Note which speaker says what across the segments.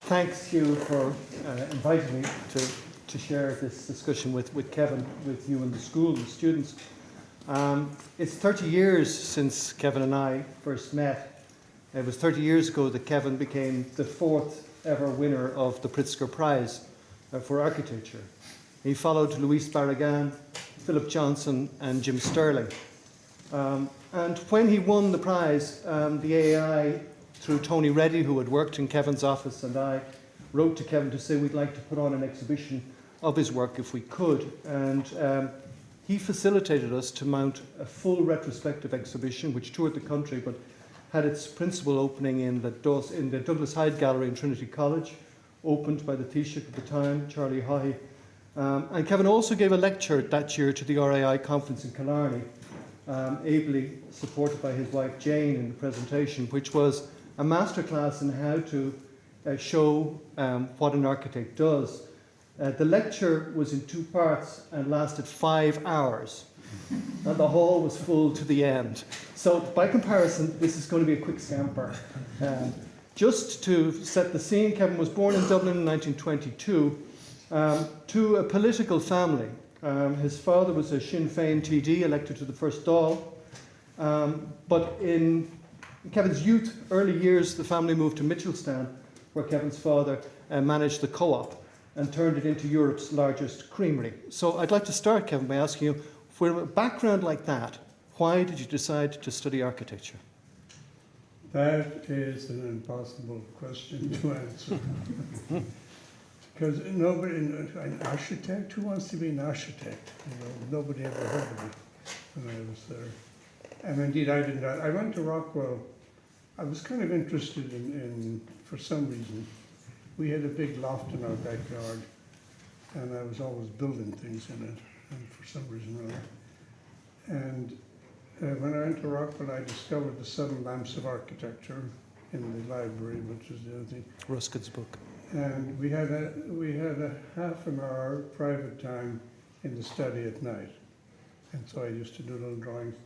Speaker 1: Thanks, Hugh, for inviting me to share this discussion with Kevin, with you and the school and students. It's 30 years since Kevin and I first met. It was 30 years ago that Kevin became the fourth ever winner of the Pritzker Prize for Architecture. He followed Luis Barragan, Philip Johnson and Jim Sterling. And when he won the prize, the AAI, through Tony Reddy, who had worked in Kevin's office, and I wrote to Kevin to say we'd like to put on an exhibition of his work if we could. And he facilitated us to mount a full retrospective exhibition which toured the country but had its principal opening in the Douglas Hyde Gallery in Trinity College, opened by the Taoiseach at the time, Charlie Haughey. And Kevin also gave a lecture that year to the RAI conference in Killarney, ably supported by his wife Jane in the presentation, which was a masterclass in how to show what an architect does. The lecture was in two parts and lasted 5 hours, and the hall was full to the end. So by comparison, this is going to be a quick scamper. Just to set the scene, Kevin was born in Dublin in 1922 to a political family. His father was a Sinn Féin TD elected to the first Dáil, but in Kevin's early years, the family moved to Mitchelstown, where Kevin's father managed the co-op and turned it into Europe's largest creamery. So I'd like to start, Kevin, by asking you, with a background like that, why did you decide to study architecture?
Speaker 2: That is an impossible question to answer. Because nobody, an architect, who wants to be an architect? Nobody ever heard of it when I was there. And indeed, I didn't. I went to Rockwell. I was kind of interested in, for some reason, we had a big loft in our backyard, and I was always building things in it, and for some reason or other. And when I went to Rockwell, I discovered the 7 Lamps of Architecture in the library, which is the other thing.
Speaker 1: Ruskin's book.
Speaker 2: And we had a half an hour private time in the study at night, and so I used to do little drawings.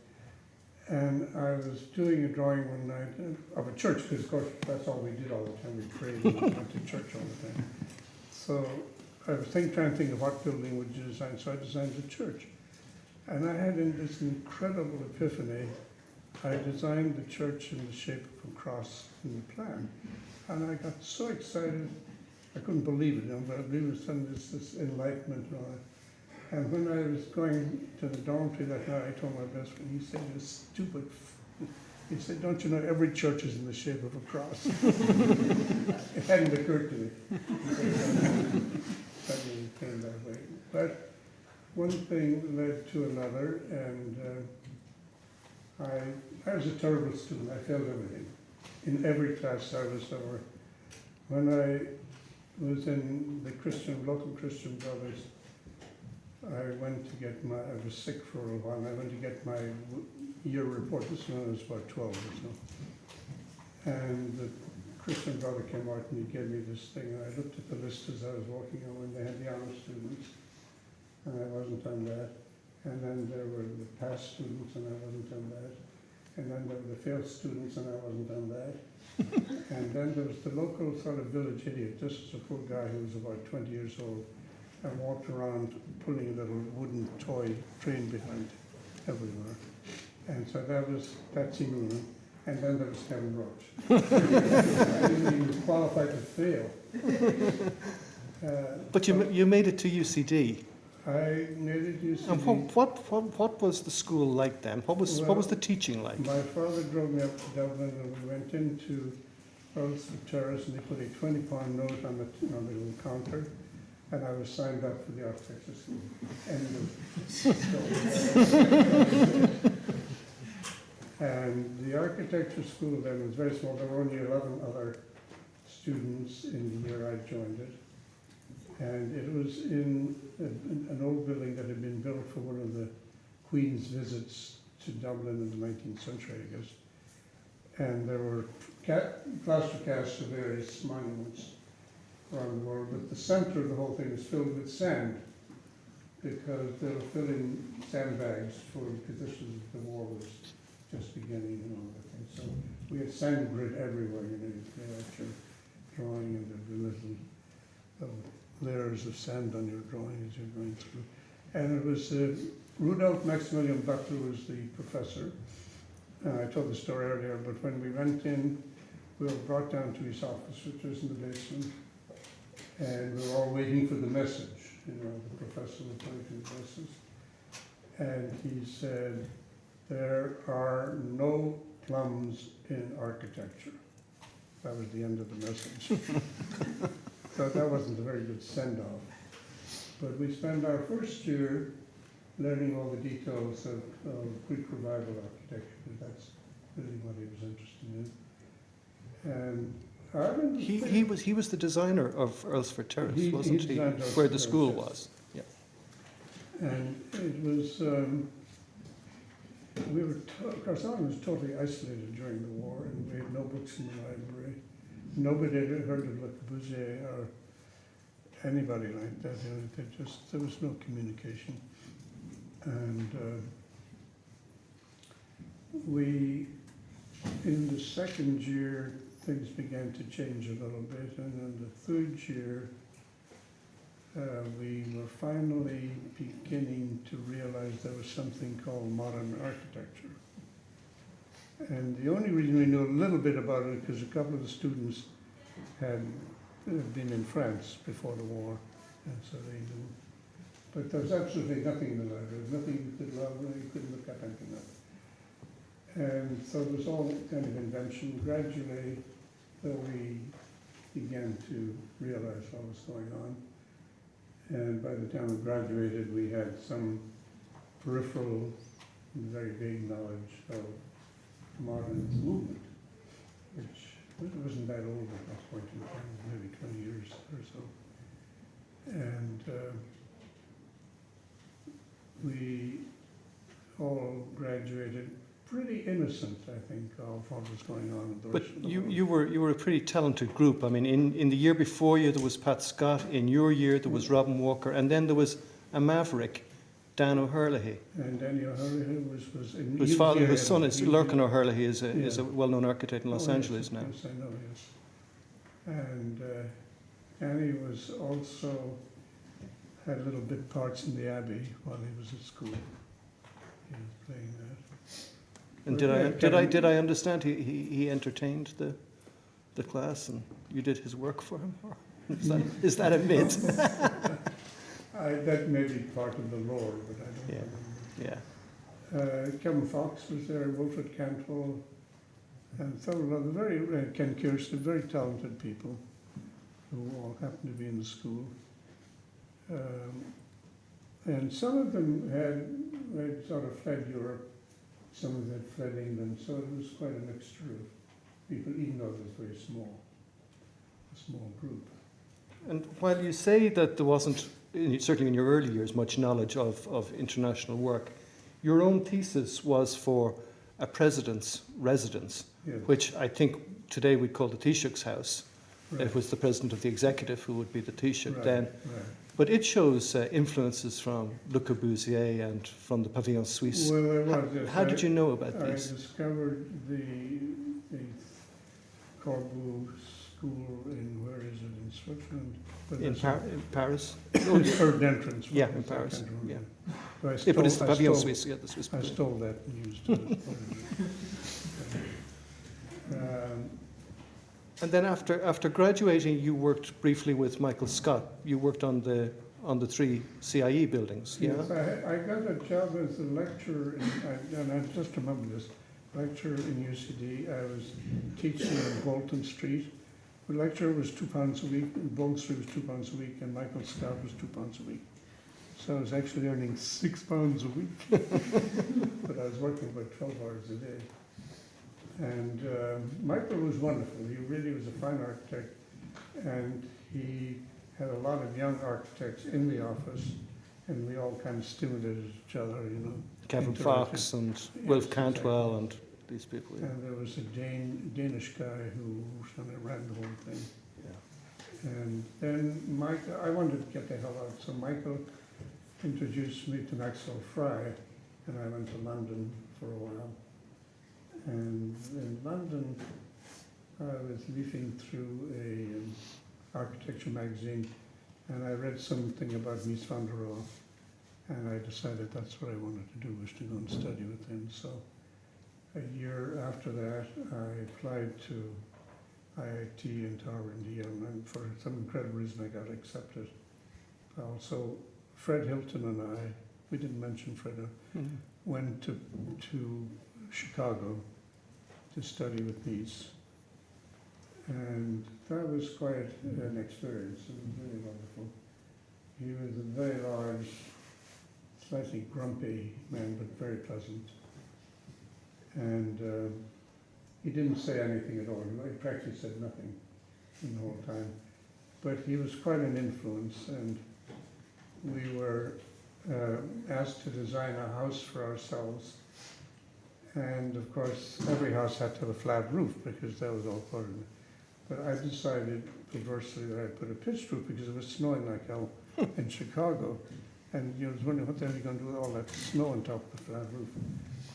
Speaker 2: And I was doing a drawing one night of a church, because of course that's all we did all the time. We prayed and went to church all the time. So I was trying to think of what building would you design. So I designed a church, and I had in this incredible epiphany. I designed the church in the shape of a cross in the plan, and I got so excited. I couldn't believe it, but I believe it was some this enlightenment and all that. And when I was going to the dormitory that night, I told my best friend, he said, "You stupid." He said, "Don't you know every church is in the shape of a cross?" It hadn't occurred to me. Suddenly it came that way. But one thing led to another, and I was a terrible student. I failed everything. In every class I was over. When I was in the local Christian Brothers, I went to get I was sick for a while, and I went to get my year report. This one was about 12 or so. And the Christian brother came out and he gave me this thing, and I looked at the list as I was walking on, and they had the honor students, and I wasn't on that. And then there were the pass students, and I wasn't on that. And then there were the failed students, and I wasn't on that. And then there was the local sort of village idiot. This was a poor guy who was about 20 years old, and walked around pulling a little wooden toy train behind everywhere. And so that's Patsy Noonan, and then there was Kevin Roche. I didn't even qualify to fail.
Speaker 1: But you made it to UCD.
Speaker 2: I made it to UCD.
Speaker 1: And what was the school like then? What was the teaching like?
Speaker 2: My father drove me up to Dublin, and we went into Earlsford Terrace, and they put a £20 note on the little counter. And I was signed up for the architecture school. And the architecture school then was very small. There were only 11 other students in the year I joined it. And it was in an old building that had been built for one of the Queen's visits to Dublin in the 19th century, I guess. And there were plaster casts of various monuments around the world, but the center of the whole thing was filled with sand, because they were filling sandbags because the war was just beginning and all that thing. So we had sand grit everywhere, drawing, and there'd be little layers of sand on your drawing as you're going through. And it was Rudolf Maximilian Butler was the professor. I told the story earlier, but when we went in, we were brought down to his office, which was in the basement, and we were all waiting for the message. You know, the professor was writing the message. And he said, "There are no plums in architecture." That was the end of the message. So that wasn't a very good send-off. But we spent our first year learning all the details of Greek Revival architecture, because that's really what he was interested in. And Ireland
Speaker 1: He was the designer of Earlsford Terrace, wasn't he?
Speaker 2: designed
Speaker 1: Where the
Speaker 2: Earlsford
Speaker 1: school
Speaker 2: Terrace,
Speaker 1: was. Yeah.
Speaker 2: And it was, of course, Ireland was totally isolated during the war, and we had no books in the library. Nobody had heard of Le Corbusier or anybody like that. You know, there was no communication. And in the second year, things began to change a little bit, and in the third year, we were finally beginning to realize there was something called modern architecture. And the only reason we knew a little bit about it because a couple of the students had been in France before the war, and so they knew. But there was absolutely nothing in the library, nothing you could love, you couldn't look up anything up. And so it was all kind of invention. Gradually, we began to realize what was going on. And by the time we graduated, we had some peripheral, very vague knowledge of modern movement, which wasn't that old at that point in time, maybe 20 years or so. And we all graduated pretty innocent, I think, of what was going on in the
Speaker 1: But
Speaker 2: rest of the world.
Speaker 1: you were a pretty talented group. I mean, in the year before you, there was Pat Scott. In your year, there was Robin Walker. And then there was a maverick, Dan O'Herlihy.
Speaker 2: And Danny O'Herlihy was in
Speaker 1: Whose father,
Speaker 2: UCD,
Speaker 1: whose son is Lurkin O'Herlihy, is
Speaker 2: Yeah.
Speaker 1: a well-known architect in Los
Speaker 2: Oh,
Speaker 1: Angeles
Speaker 2: yes,
Speaker 1: now.
Speaker 2: Yes, I know, yes. And Danny was also had little bit parts in the Abbey while he was at school. He was playing that.
Speaker 1: And did I understand he entertained the class and you did his work for him? Or is that a myth?
Speaker 2: That may be part of the lore, but I don't remember.
Speaker 1: Yeah.
Speaker 2: Kevin Fox was there, Wilfred Cantwell, and several other Ken Kirsten, very talented people who all happened to be in the school. And some of them had sort of fled Europe, some of them had fled England, so it was quite a mixture of people, even though it was very small, a small group.
Speaker 1: And while you say that there wasn't, certainly in your early years, much knowledge of international work, your own thesis was for a president's residence,
Speaker 2: Yes.
Speaker 1: which I think today we'd call the Taoiseach's house.
Speaker 2: Right.
Speaker 1: It was the president of the executive who would be the Taoiseach
Speaker 2: Right,
Speaker 1: then.
Speaker 2: right.
Speaker 1: But it shows influences from Le Corbusier and from the Pavillon Suisse.
Speaker 2: Well, there was. Yes.
Speaker 1: How did you know about
Speaker 2: I
Speaker 1: these?
Speaker 2: discovered the Corbu school in, where is it, in Switzerland? But
Speaker 1: In
Speaker 2: it's
Speaker 1: Paris?
Speaker 2: the third entrance.
Speaker 1: Yeah,
Speaker 2: what
Speaker 1: in
Speaker 2: was that? I
Speaker 1: Paris,
Speaker 2: can't remember.
Speaker 1: yeah.
Speaker 2: So I
Speaker 1: Yeah, but it's the
Speaker 2: I
Speaker 1: Pavillon
Speaker 2: stole-
Speaker 1: Suisse, yeah, the Swiss
Speaker 2: I
Speaker 1: pavilion.
Speaker 2: stole that and used it.
Speaker 1: And then after graduating, you worked briefly with Michael Scott. You worked on the 3 CIE buildings, yeah?
Speaker 2: Yes, I got a job as a lecturer, and I just remember this, lecturer in UCD. I was teaching in Bolton Street. The lecturer was £2 a week, and Bolton Street was £2 a week, and Michael Scott was £2 a week. So I was actually earning £6 a week, but I was working about 12 hours a day. And Michael was wonderful. He really was a fine architect, and he had a lot of young architects in the office, and we all kind of stimulated each other, you know.
Speaker 1: Kevin
Speaker 2: interacted.
Speaker 1: Fox and Wilf Cantwell and these people, yeah.
Speaker 2: And there was a Danish guy who kind of ran the whole thing.
Speaker 1: Yeah.
Speaker 2: And then Michael, I wanted to get the hell out, so Michael introduced me to Maxwell Fry, and I went to London for a while. And in London, I was leafing through a architecture magazine, and I read something about Mies van der Rohe, and I decided that's what I wanted to do, was to go and study with him. So a year after that, I applied to IIT in Tower and Yale, and for some incredible reason I got accepted. Also, Fred Hilton and I, we didn't mention Fred, went to Chicago to study with Mies. And that was quite an experience. It was really wonderful. He was a very large, slightly grumpy man, but very pleasant. And he didn't say anything at all. He practically said nothing the whole time. But he was quite an influence, and we were asked to design a house for ourselves. And of course, every house had to have a flat roof because that was all part of it. But I decided perversely that I'd put a pitched roof because it was snowing like hell in Chicago. And you know, I was wondering what the hell are you going to do with all that snow on top of the flat roof.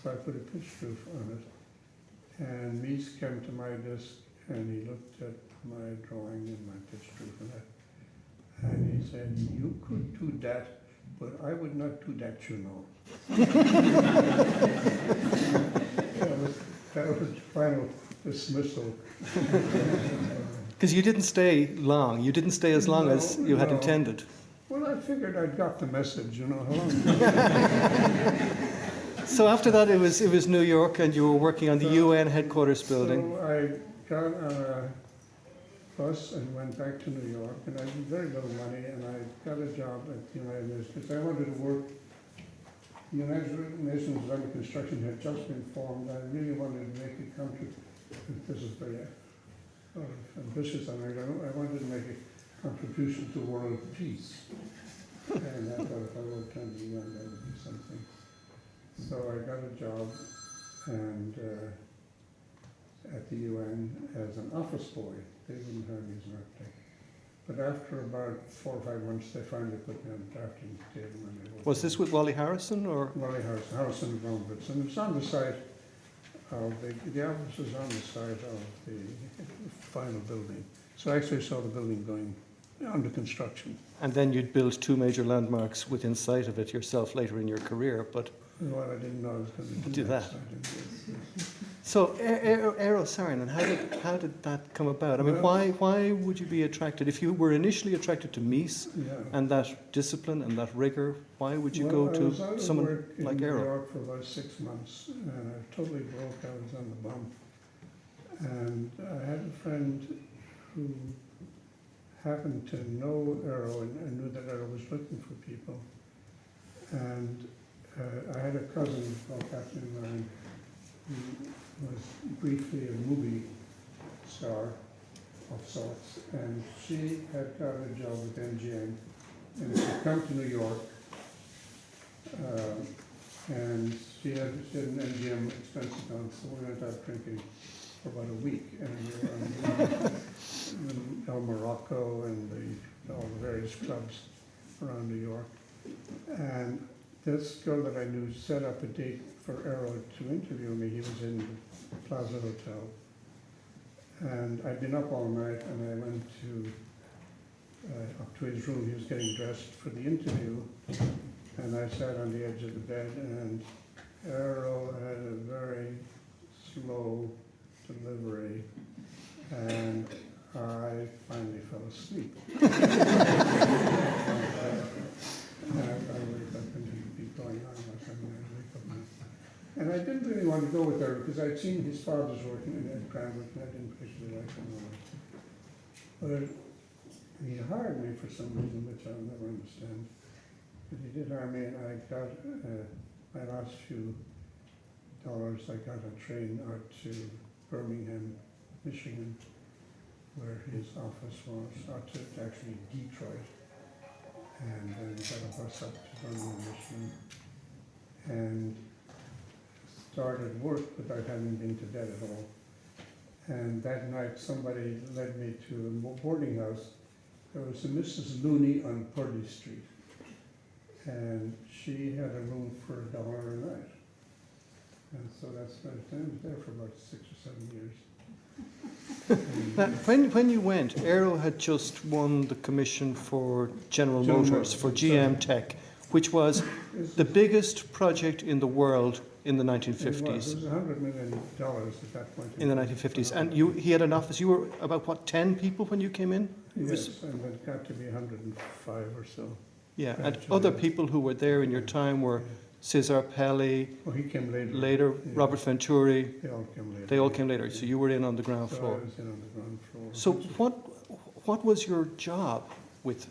Speaker 2: So I put a pitched roof on it. And Mies came to my desk and he looked at my drawing and my pitched roof and he said, "You could do that, but I would not do that, you know." that was the final dismissal.
Speaker 1: Because you didn't stay long. You didn't stay as long as you had intended.
Speaker 2: Well, I figured I'd got the message, you know. How long?
Speaker 1: So after that, it was New York, and you were working on the UN headquarters building.
Speaker 2: So I got on a bus and went back to New York, and I had very little money, and I got a job at the United Nations because I wanted to work. The United Nations Islamic Construction had just been formed. I really wanted to make a country. This is very ambitious, and I wanted to make a contribution to world peace. And I thought if I worked on the UN, that would be something. So I got a job and at the UN as an office boy. They wouldn't hire me as an architect. But after about 4 or 5 months, they finally put me on the drafting table. And they
Speaker 1: Was this with Wally Harrison, or?
Speaker 2: Wally Harrison and Grombitz. And it was on the side of the office was on the side of the final building. So I actually saw the building going under construction.
Speaker 1: And then you'd build 2 major landmarks within sight of it yourself later in your career, but...
Speaker 2: Well, I didn't know I was going to
Speaker 1: do that.
Speaker 2: So
Speaker 1: Aero Saarinen, how did that come about? I mean, why would you be attracted, if you were initially attracted to Mies and that discipline and that rigor, why would you go to someone like Aero?
Speaker 2: I was out of work in New York for about 6 months, and I totally broke. I was on the bum. And I had a friend who happened to know Aero and knew that Aero was looking for people. And I had a cousin called Kathleen Ryan, who was briefly a movie star of sorts, and she had got a job with MGM, and she'd come to New York, and she had an MGM expense account, so we went out drinking for about a week, and we were on El Morocco and all the various clubs around New York. And this girl that I knew set up a date for Aero to interview me. He was in the Plaza Hotel. And I'd been up all night, and I went up to his room. He was getting dressed for the interview. And I sat on the edge of the bed, and Aero had a very slow delivery. And I finally fell asleep. I wake up and he'd be going on like I'm going to wake up now. And I didn't really want to go with her because I'd seen his father's working at Cranbrook and I didn't particularly like him. But he hired me for some reason which I'll never understand. But he did hire me, and I got my last few dollars. I got a train out to Birmingham, Michigan, where his office was, out to actually Detroit. And then got a bus up to Birmingham, Michigan, and started work without having been to bed at all. And that night somebody led me to a boarding house. There was a Mrs. Looney on Purdy Street, and she had a room for $1 a night. And so that's what I was there for about 6 or 7 years.
Speaker 1: Now, when you went, Aero had just won the commission for General Motors, for GM Tech, which was the biggest project in the world in the 1950s.
Speaker 2: It was $100 million at that point.
Speaker 1: In the 1950s. And he had an office, you were about, what, 10 people when you came in?
Speaker 2: Yes, and it got to be 105 or so.
Speaker 1: Yeah, and
Speaker 2: Actually,
Speaker 1: other people who were there in your time were Cesar Pelli,
Speaker 2: Oh, he came later.
Speaker 1: later Robert Venturi.
Speaker 2: They all came later.
Speaker 1: They all came later, so you were in on the ground
Speaker 2: So I
Speaker 1: floor.
Speaker 2: was in on the ground floor.
Speaker 1: So what was your job with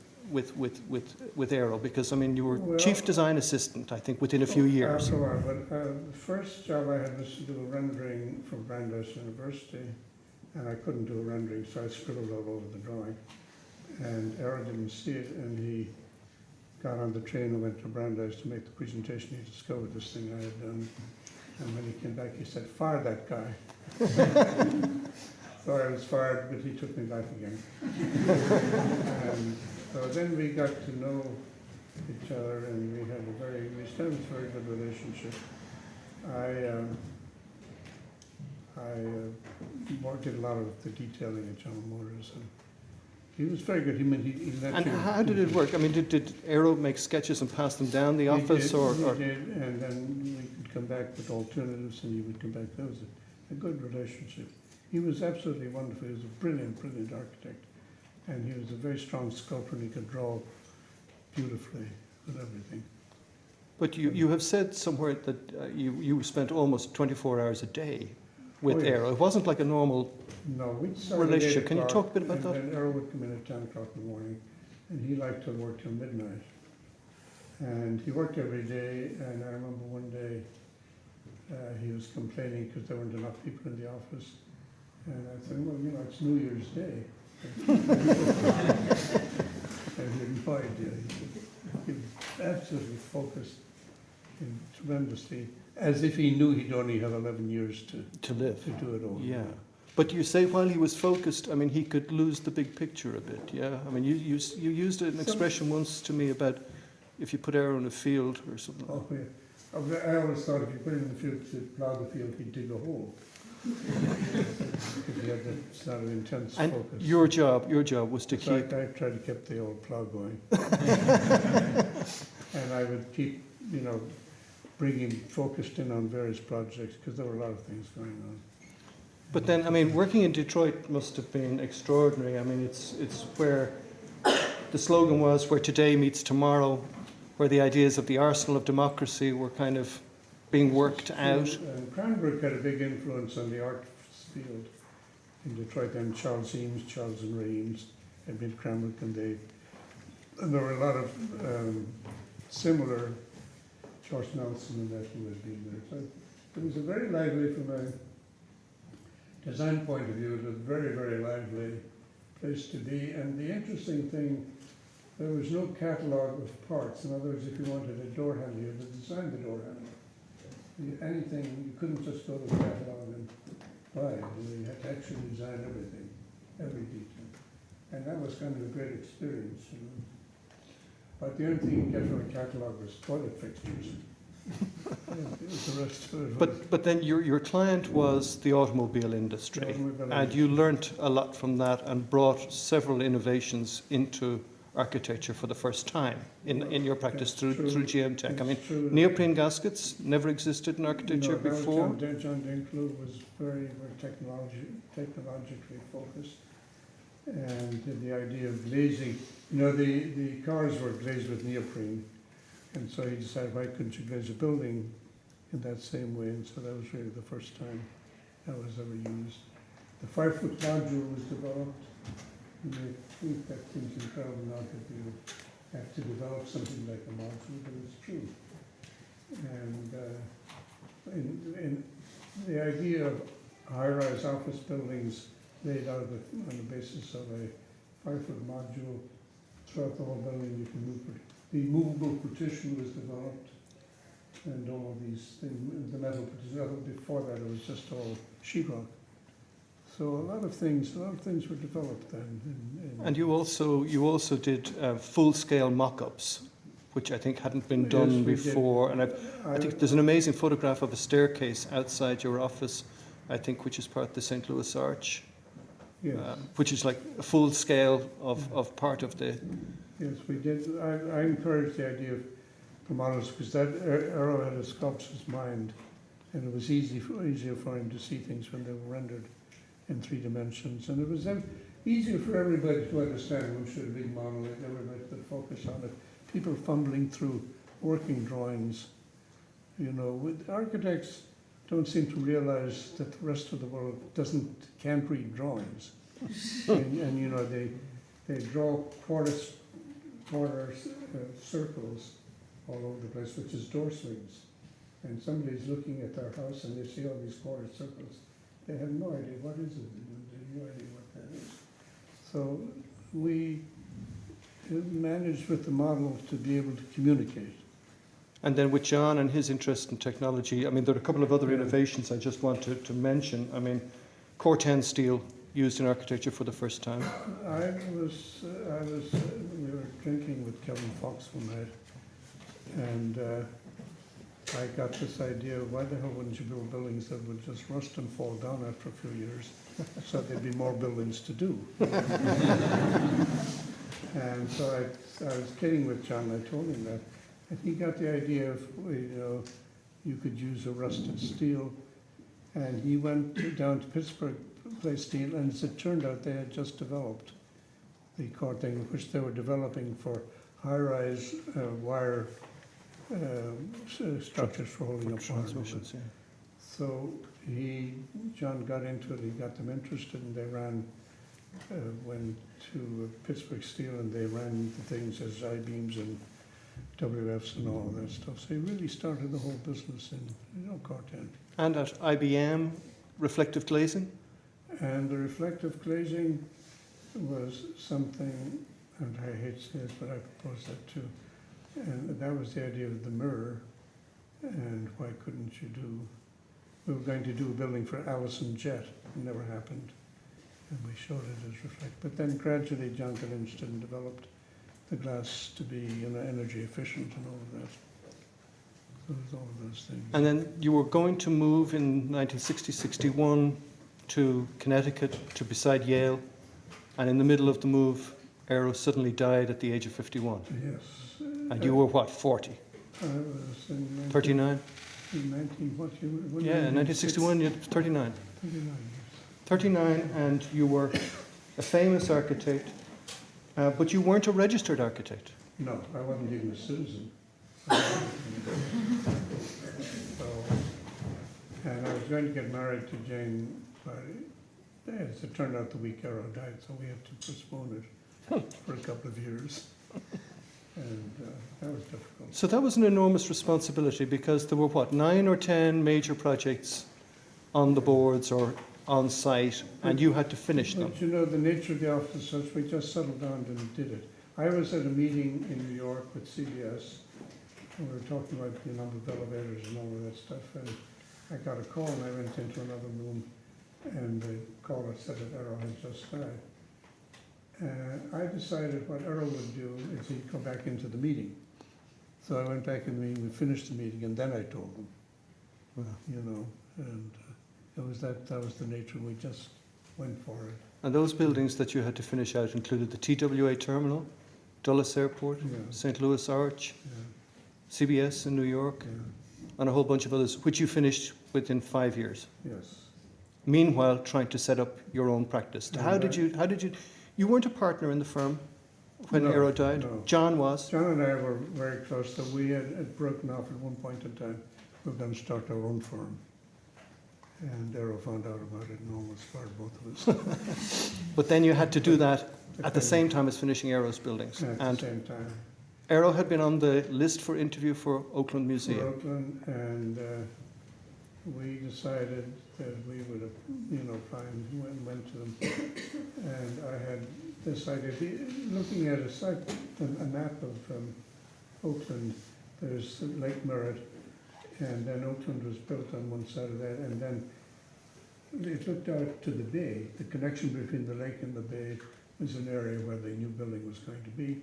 Speaker 1: Aero? Because, I mean, you were
Speaker 2: Well,
Speaker 1: chief design assistant, I think, within a few years.
Speaker 2: After a while, but the first job I had was to do a rendering for Brandeis University, and I couldn't do a rendering, so I scribbled all over the drawing. And Errol didn't see it, and he got on the train and went to Brandeis to make the presentation. He discovered this thing I had done, and when he came back, he said, "Fire that guy." So I was fired, but he took me back again. And so then we got to know each other, and we established a very good relationship. I did a lot of the detailing at General Motors, and he was very good. He let
Speaker 1: And
Speaker 2: you-
Speaker 1: how did it work? I mean, did Aero make sketches and pass them down the
Speaker 2: He
Speaker 1: office,
Speaker 2: did,
Speaker 1: or
Speaker 2: he did, and then we could come back with alternatives, and he would come back. That was a good relationship. He was absolutely wonderful. He was a brilliant, brilliant architect, and he was a very strong sculptor, and he could draw beautifully with everything.
Speaker 1: But you have said somewhere that you spent almost 24 hours a day with
Speaker 2: Oh, yes.
Speaker 1: Aero. It wasn't like a normal
Speaker 2: No, we'd start at
Speaker 1: relationship.
Speaker 2: 8
Speaker 1: Can you
Speaker 2: o'clock,
Speaker 1: talk a bit about that?
Speaker 2: And then Errol would come in at 10 o'clock in the morning, and he liked to work till midnight. And he worked every day, and I remember one day he was complaining because there weren't enough people in the office. And I said, "Well, you know, it's New Year's Day." And he had no idea. He was absolutely focused tremendously, as if he knew he'd only have 11 years
Speaker 1: to live.
Speaker 2: to do it all.
Speaker 1: Yeah. But you say while he was focused, I mean, he could lose the big picture a bit, yeah? I mean, you used an expression once to me about if you put Aero in a field or something.
Speaker 2: Oh, yeah. I always thought if you put him in the field to plough the field, he'd dig a hole. Because he had that sort of intense
Speaker 1: And
Speaker 2: focus.
Speaker 1: your job was to
Speaker 2: So I
Speaker 1: keep...
Speaker 2: tried to keep the old plough going. And I would keep, bring him focused in on various projects, because there were a lot of things going on.
Speaker 1: But then, I mean, working in Detroit must have been extraordinary. I mean, it's where the slogan was, where today meets tomorrow, where the ideas of the arsenal of democracy were kind of being worked out.
Speaker 2: And Cranbrook had a big influence on the art field in Detroit. And Charles and Ray Eames had been Cranbrook, and there were a lot of similar, George Nelson and that who had been there. So it was a very lively, from a design point of view, it was a very, very lively place to be. And the interesting thing, there was no catalogue of parts. In other words, if you wanted a door handle, you had to design the door handle. Anything, you couldn't just go to the catalogue and buy it. You had to actually design everything, every detail. And that was kind of a great experience. But the only thing you get from a catalogue was toilet fixtures. The rest of it was
Speaker 1: But then your client was the automobile industry,
Speaker 2: the automobile
Speaker 1: and you learnt a lot from that and brought several innovations into architecture for the first time in your practice through GM Tech. I mean, neoprene gaskets never existed in architecture before.
Speaker 2: John Dinklow was very, very technologically focused, and the idea of glazing. The cars were glazed with neoprene, and so he decided, why couldn't you glaze a building in that same way? And so that was really the first time that was ever used. The 5-foot module was developed. You may think that seems incredible now that you have to develop something like a module, but it's true. And in the idea of high-rise office buildings laid out on the basis of a 5-foot module throughout the whole building, you can move it. The movable partition was developed, and all of these things, the metal partition. Before that, it was just all sheetrock. So a lot of things were developed then.
Speaker 1: And you also did full-scale mock-ups, which I think hadn't been done before. And I think there's an amazing photograph of a staircase outside your office, I think, which is part of the St. Louis Arch.
Speaker 2: Yes.
Speaker 1: which is like a full scale of part of the.
Speaker 2: Yes, we did. I encouraged the idea of the models because that Arrow had a sculptor's mind, and it was easier for him to see things when they were rendered in 3 dimensions. And it was then easier for everybody to understand when should a big model, and everybody could focus on it. People fumbling through working drawings, you know, with architects don't seem to realize that the rest of the world can't read drawings. and you know, they draw quarter circles all over the place, which is door swings. And somebody's looking at their house and they see all these quarter circles. They have no idea what is it. They have no idea what that is. So we managed with the model to be able to communicate.
Speaker 1: And then with John and his interest in technology, I mean, there are a couple of other innovations I just want to mention. I mean, Corten steel used in architecture for the first time.
Speaker 2: We were drinking with Kevin Fox one night, and I got this idea, why the hell wouldn't you build buildings that would just rust and fall down after a few years, so there'd be more buildings to do. And so I was kidding with John, I told him that, and he got the idea of, you know, you could use a rusted steel, and he went down to Pittsburgh, play steel, and as it turned out, they had just developed the Corten, which they were developing for high-rise wire structures for holding up transmissions.
Speaker 1: Yeah.
Speaker 2: So John got into it, he got them interested, and they went to Pittsburgh Steel, and they ran the things as I-beams and WFs and all that stuff. So he really started the whole business in, you know, Corten.
Speaker 1: And at IBM, reflective glazing?
Speaker 2: And the reflective glazing was something, and I hate to say this, but I proposed that too. And that was the idea of the mirror. And why couldn't you we were going to do a building for Allison Jet. It never happened. And we showed it as reflect. But then gradually John got interested and developed the glass to be, you know, energy efficient and all of that. So it was all of those things.
Speaker 1: And then you were going to move in 1960-61 to Connecticut, to beside Yale, and in the middle of the move, Aero suddenly died at the age of 51.
Speaker 2: Yes.
Speaker 1: And you were what, 40?
Speaker 2: I was in
Speaker 1: 39?
Speaker 2: In 19, what year?
Speaker 1: Yeah, 1961, you're 39.
Speaker 2: 39, yes.
Speaker 1: 39, and you were a famous architect, but you weren't a registered architect.
Speaker 2: No, I wasn't even a citizen. And I was going to get married to Jane, but as it turned out the week Arrow died, so we had to postpone it for a couple of years. And that was difficult.
Speaker 1: So that was an enormous responsibility because there were, what, 9 or 10 major projects on the boards or on site, and you had to finish them.
Speaker 2: But you know, the nature of the office is such, we just settled down and did it. I was at a meeting in New York with CBS, and we were talking about the number of elevators and all of that stuff, and I got a call, and I went into another room, and the caller said that Arrow had just died. I decided what Arrow would do is he'd come back into the meeting. So I went back in the meeting, we finished the meeting, and then I told them, you know, and that was the nature, we just went for it.
Speaker 1: And those buildings that you had to finish out included the TWA terminal, Dulles Airport,
Speaker 2: Yeah.
Speaker 1: St. Louis Arch,
Speaker 2: Yeah,
Speaker 1: CBS in New York,
Speaker 2: yeah,
Speaker 1: and a whole bunch of others, which you finished within 5 years.
Speaker 2: yes.
Speaker 1: Meanwhile, trying to set up your own practice. How did you weren't a partner in the firm when
Speaker 2: No,
Speaker 1: Aero died?
Speaker 2: no.
Speaker 1: John was.
Speaker 2: John and I were very close, so we had broken off at one point in time. We were going to start our own firm. And Arrow found out about it and almost fired both of us
Speaker 1: But then you had to do that at the same time as finishing Aero's buildings.
Speaker 2: at
Speaker 1: And
Speaker 2: the same time.
Speaker 1: Aero had been on the list for interview for Oakland
Speaker 2: For
Speaker 1: Museum.
Speaker 2: Oakland, and we decided that we would, you know, went to them. And I had this idea, looking at a map of Oakland, there's Lake Merritt, and then Oakland was built on one side of that, and then it looked out to the bay. The connection between the lake and the bay was an area where the new building was going to be.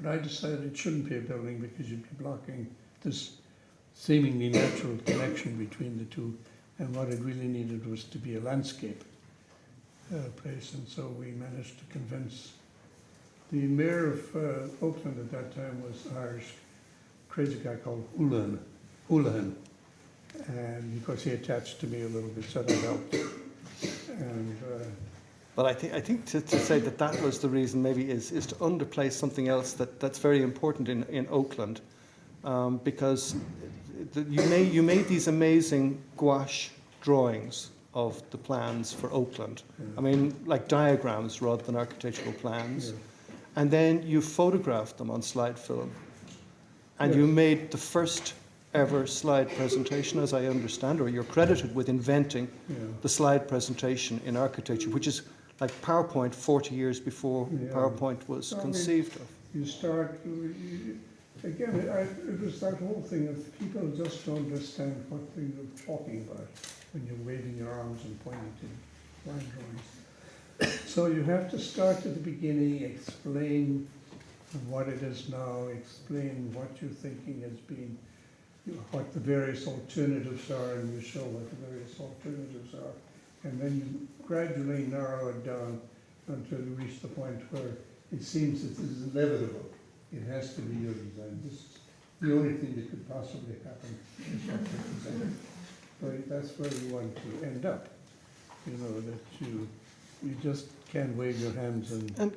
Speaker 2: But I decided it shouldn't be a building because you'd be blocking this seemingly natural connection between the two, and what it really needed was to be a landscape. place, and so we managed to convince the mayor of Oakland at that time was Irish, crazy guy called Houlihan, and because he attached to me a little bit, so that helped. And
Speaker 1: But I think to say that was the reason maybe is to underplay something else that's very important in Oakland, because you made these amazing gouache drawings of the plans for Oakland.
Speaker 2: Yeah.
Speaker 1: I mean, like diagrams rather than architectural plans.
Speaker 2: Yeah.
Speaker 1: And then you photographed them on slide film. And
Speaker 2: Yes.
Speaker 1: you made the first ever slide presentation, as I understand, or you're credited with inventing the slide presentation in architecture, which is like PowerPoint 40 years before
Speaker 2: Yeah.
Speaker 1: PowerPoint was conceived of.
Speaker 2: You start, it was that whole thing of people just don't understand what you're talking about when you're waving your arms and pointing to line drawings. So you have to start at the beginning, explain what it is now, explain what you're thinking has been, what the various alternatives are, and you show what the various alternatives are. And then you gradually narrow it down until you reach the point where it seems that this is inevitable. It has to be your design. This is the only thing that could possibly happen is what you're designing. But that's where you want to end up. You know, that you just can't wave your hands and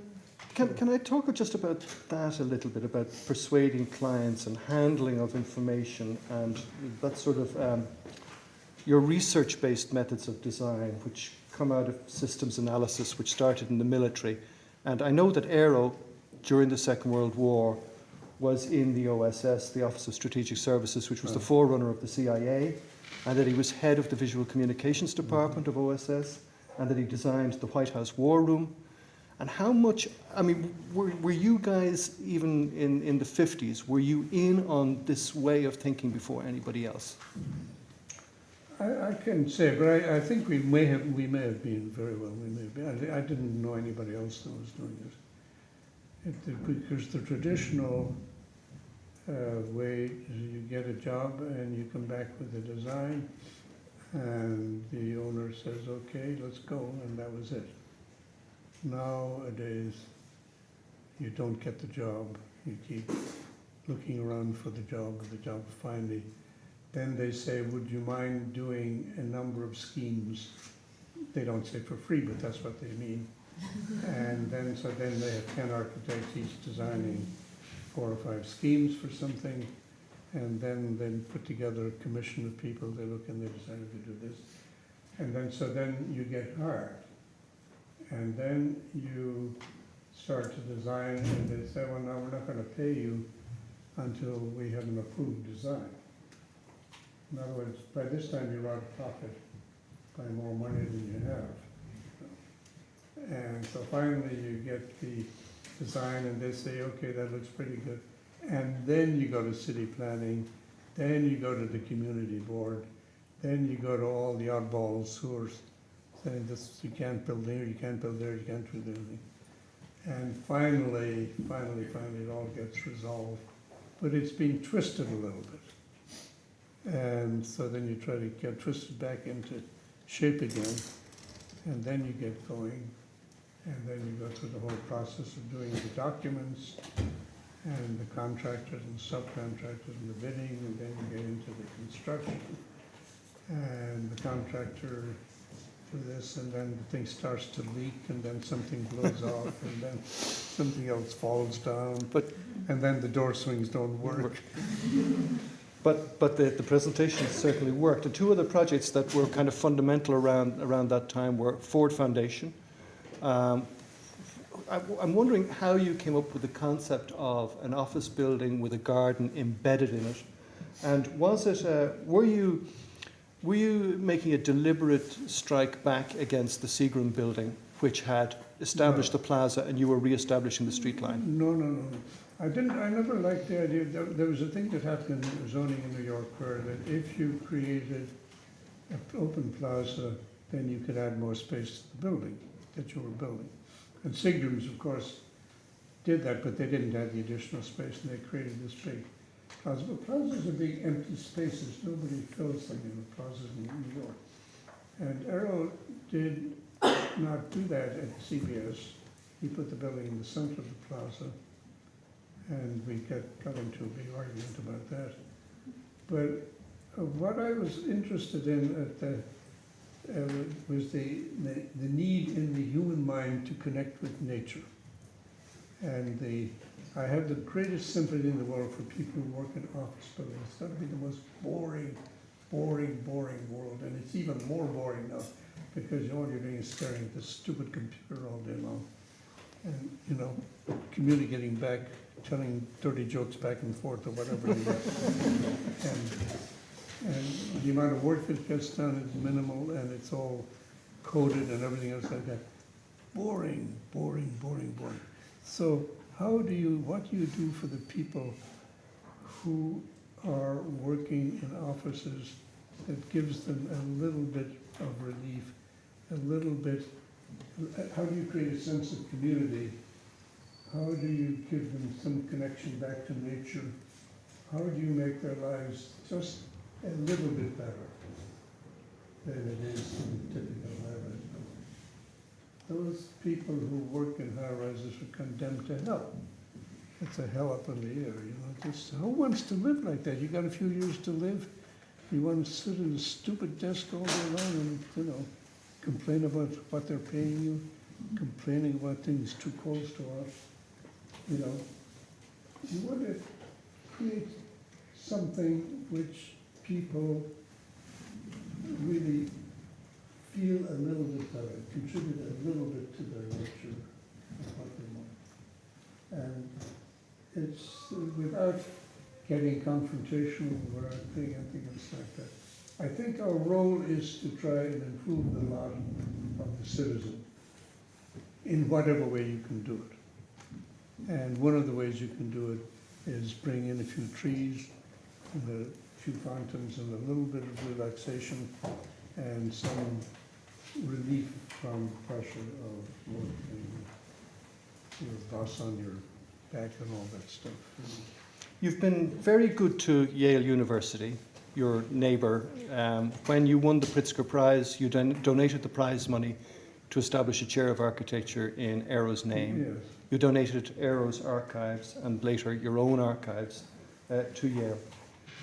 Speaker 1: Can I talk just about that a little bit, about persuading clients and handling of information and that sort of your research-based methods of design, which come out of systems analysis, which started in the military. And I know that Aero, during the Second World War, was in the OSS, the Office of Strategic Services, which was the forerunner of the CIA, and that he was head of the Visual Communications Department of OSS, and that he designed the White House War Room. And how much, I mean, were you guys, even in the 50s, were you in on this way of thinking before anybody else?
Speaker 2: I can say, but I think we may have been very well. We may have been. I didn't know anybody else that was doing it. Because the traditional way is you get a job and you come back with a design, and the owner says, "Okay, let's go," and that was it. Nowadays, you don't get the job. You keep looking around for the job, finally. Then they say, would you mind doing a number of schemes? They don't say for free, but that's what they mean. And then they have 10 architects each designing 4 or 5 schemes for something. And then they put together a commission of people. They look and they decide to do this. And then you get hired. And then you start to design, and they say, well, no, we're not going to pay you until we have an approved design. In other words, by this time you're out of pocket by more money than you have. And so finally you get the design, and they say, okay, that looks pretty good. And then you go to city planning, then you go to the community board, then you go to all the oddballs who are saying this, you can't build there, you can't build there, you can't do anything. And finally, it all gets resolved. But it's been twisted a little bit. And so then you try to get twisted back into shape again, and then you get going, and then you go through the whole process of doing the documents, and the contractors and subcontractors and the bidding, and then you get into the construction, and the contractor do this, and then the thing starts to leak, and then something blows off, and then something else falls down, and then the door swings don't work.
Speaker 1: But the presentation certainly worked. The 2 other projects that were kind of fundamental around that time were Ford Foundation. I'm wondering how you came up with the concept of an office building with a garden embedded in it. And was it, were you making a deliberate strike back against the Seagram building, which had established the plaza, and you were re-establishing the street line?
Speaker 2: No. I never liked the idea. There was a thing that happened in zoning in New York where that if you created an open plaza, then you could add more space to the building that you were building. And Seagram's, of course, did that, but they didn't add the additional space, and they created this big plaza. But plazas are big empty spaces. Nobody fills them in the plazas in New York. And Aero did not do that at CBS. He put the building in the center of the plaza, and we got into a big argument about that. But what I was interested in at the was the need in the human mind to connect with nature. And I have the greatest sympathy in the world for people who work in office buildings. It's got to be the most boring world. And it's even more boring now because all you're doing is staring at this stupid computer all day long. And, you know, communicating back, telling dirty jokes back and forth or whatever it is. And the amount of work that gets done is minimal, and it's all coded and everything else like that. Boring. So what do you do for the people who are working in offices that gives them a little bit of relief, a little bit, how do you create a sense of community? How do you give them some connection back to nature? How do you make their lives just a little bit better than it is in typical high-rise building? Those people who work in high-rises are condemned to hell. It's a hell up in the air, you know. Just, who wants to live like that? You got a few years to live. You want to sit at a stupid desk all day long and, you know, complain about what they're paying you, complaining about things too close to us. You know, you want to create something which people really feel a little bit better, contribute a little bit to their nature of what they want. And it's without getting confrontational or anything else like that. I think our role is to try and improve the lot of the citizen in whatever way you can do it. And one of the ways you can do it is bring in a few trees, and a few fountains, and a little bit of relaxation, and some relief from pressure of working, your boss on your back and all that stuff.
Speaker 1: You've been very good to Yale University, your neighbour. When you won the Pritzker Prize, you donated the prize money to establish a chair of architecture in Aero's name.
Speaker 2: Yes.
Speaker 1: You donated Aero's archives and later your own archives to Yale.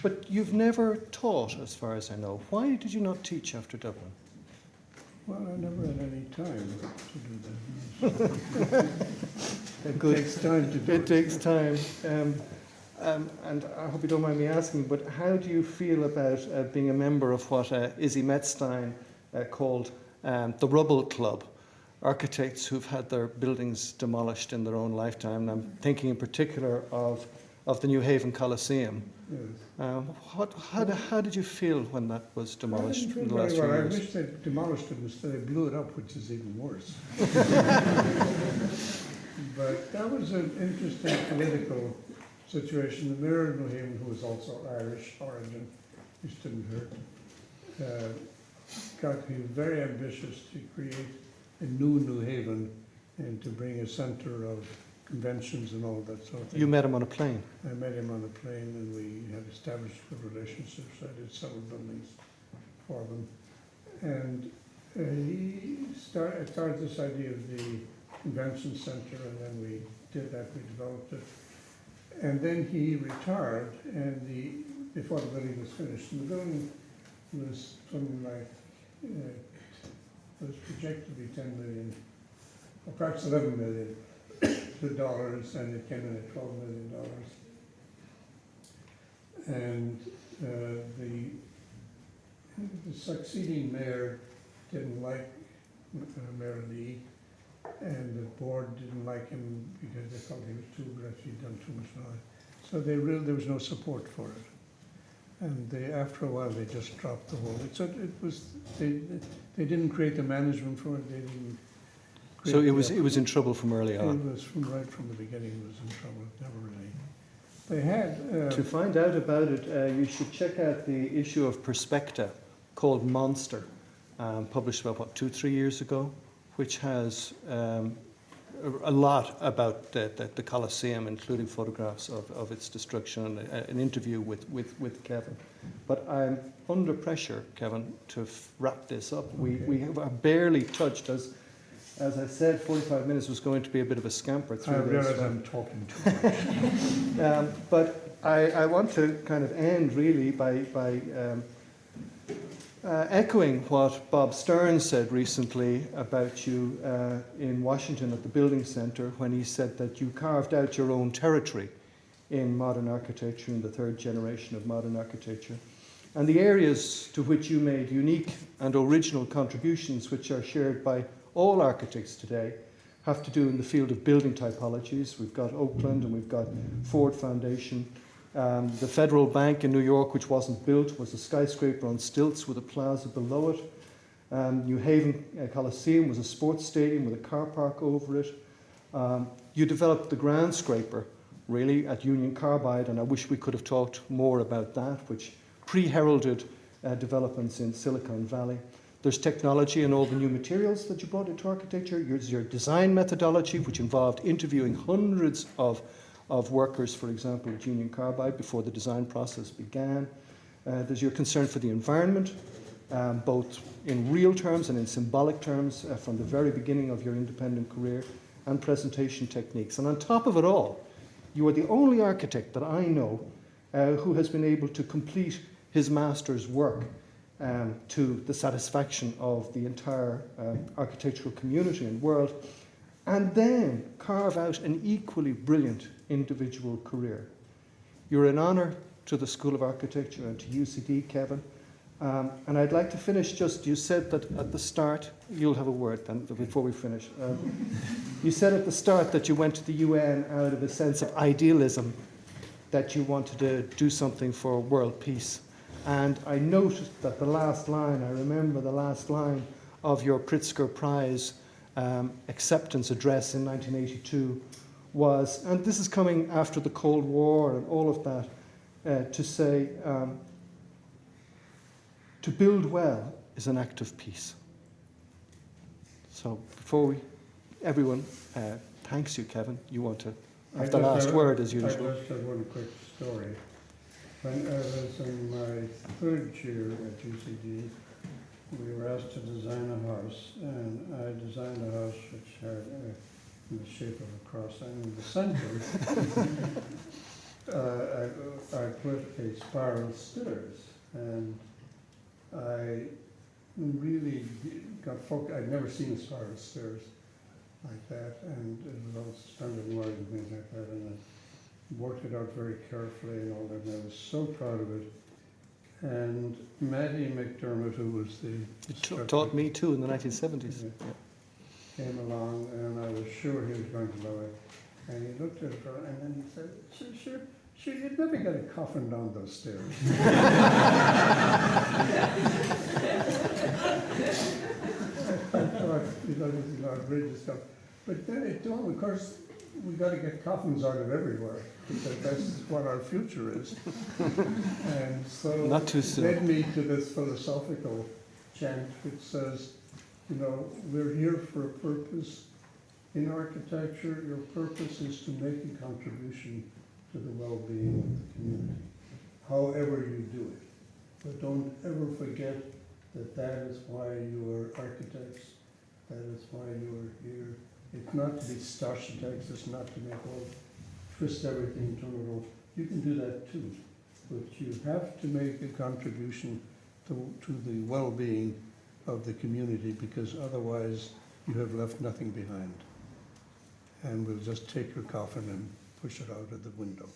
Speaker 1: But you've never taught, as far as I know. Why did you not teach after Dublin?
Speaker 2: Well, I never had any time to do that. It takes time to do it.
Speaker 1: It takes time. And I hope you don't mind me asking, but how do you feel about being a member of what Izzy Metzstein called the Rubble Club? Architects who've had their buildings demolished in their own lifetime. And I'm thinking in particular of the New Haven Coliseum.
Speaker 2: Yes.
Speaker 1: How did you feel when that was demolished in the last few
Speaker 2: I
Speaker 1: years?
Speaker 2: wish they demolished it instead. They blew it up, which is even worse. But that was an interesting political situation. The mayor of New Haven, who was also Irish origin, which didn't hurt, got me very ambitious to create a new Haven and to bring a center of conventions and all that sort of thing.
Speaker 1: You met him on a plane?
Speaker 2: I met him on a plane, and we had established good relationships. I did several buildings for them. And he started this idea of the convention center, and then we did that, we developed it. And then he retired, and before the building was finished, and the building was something like, was projected to be 10 million, or perhaps 11 million dollars, and it came in at $12 million. And the succeeding mayor didn't like Mayor Lee, and the board didn't like him because they thought he was too aggressive, he'd done too much noise. So there was no support for it. And after a while, they just dropped the whole. So they didn't create the management for it. They didn't.
Speaker 1: So it was in trouble from early on.
Speaker 2: It was right from the beginning. It was in trouble. It never really. They had.
Speaker 1: To find out about it, you should check out the issue of Perspecta called Monster, published about 2-3 years ago, which has a lot about the Colosseum, including photographs of its destruction, and an interview with Kevin. But I'm under pressure, Kevin, to wrap this up. We have barely touched, as I said, 45 minutes was going to be a bit of a scamper through
Speaker 2: I
Speaker 1: this.
Speaker 2: realize I'm talking too much.
Speaker 1: But I want to kind of end really by echoing what Bob Stern said recently about you in Washington at the Building Center, when he said that you carved out your own territory in modern architecture, in the third generation of modern architecture. And the areas to which you made unique and original contributions, which are shared by all architects today, have to do in the field of building typologies. We've got Oakland and we've got Ford Foundation. The Federal Bank in New York, which wasn't built, was a skyscraper on stilts with a plaza below it. New Haven Coliseum was a sports stadium with a car park over it. You developed the ground scraper, really, at Union Carbide, and I wish we could have talked more about that, which pre-heralded developments in Silicon Valley. There's technology and all the new materials that you brought into architecture. There's your design methodology, which involved interviewing hundreds of workers, for example, at Union Carbide before the design process began. There's your concern for the environment, both in real terms and in symbolic terms from the very beginning of your independent career, and presentation techniques. And on top of it all, you are the only architect that I know who has been able to complete his master's work to the satisfaction of the entire architectural community and world, and then carve out an equally brilliant individual career. You're an honour to the School of Architecture and to UCD, Kevin. And I'd like to finish just, you said that at the start, you'll have a word then before we finish. You said at the start that you went to the UN out of a sense of idealism, that you wanted to do something for world peace. And I noticed that the last line, I remember the last line of your Pritzker Prize acceptance address in 1982 was, and this is coming after the Cold War and all of that, to say, to build well is an act of peace. So before everyone thanks you, Kevin, you want to have the last word as usual.
Speaker 2: I just have one quick story. When I was in my third year at UCD, we were asked to design a house, and I designed a house which had in the shape of a cross, and in the center I put a spiral stairs, and I really got focused. I'd never seen a spiral stairs like that, and it was all standard wire and things like that, and I worked it out very carefully and all that, and I was so proud of it. And Matty McDermott, who was the instructor,
Speaker 1: taught me too in the 1970s.
Speaker 2: Yeah, came along, and I was sure he was going to love it. And he looked at her, and then he said, sure, you'd never get a coffin down those stairs. I thought, this is outrageous stuff. But then it dawned, of course, we got to get coffins out of everywhere, because that's what our future is. And so
Speaker 1: Not too soon.
Speaker 2: it led me to this philosophical chant which says, we're here for a purpose. In architecture, your purpose is to make a contribution to the well-being of the community, however you do it. But don't ever forget that that is why you are architects, that is why you are here. It's not to be architects, it's not to make all, twist everything, turn it off. You can do that too, but you have to make a contribution to the well-being of the community, because otherwise you have left nothing behind. And we'll just take your coffin and push it out of the window.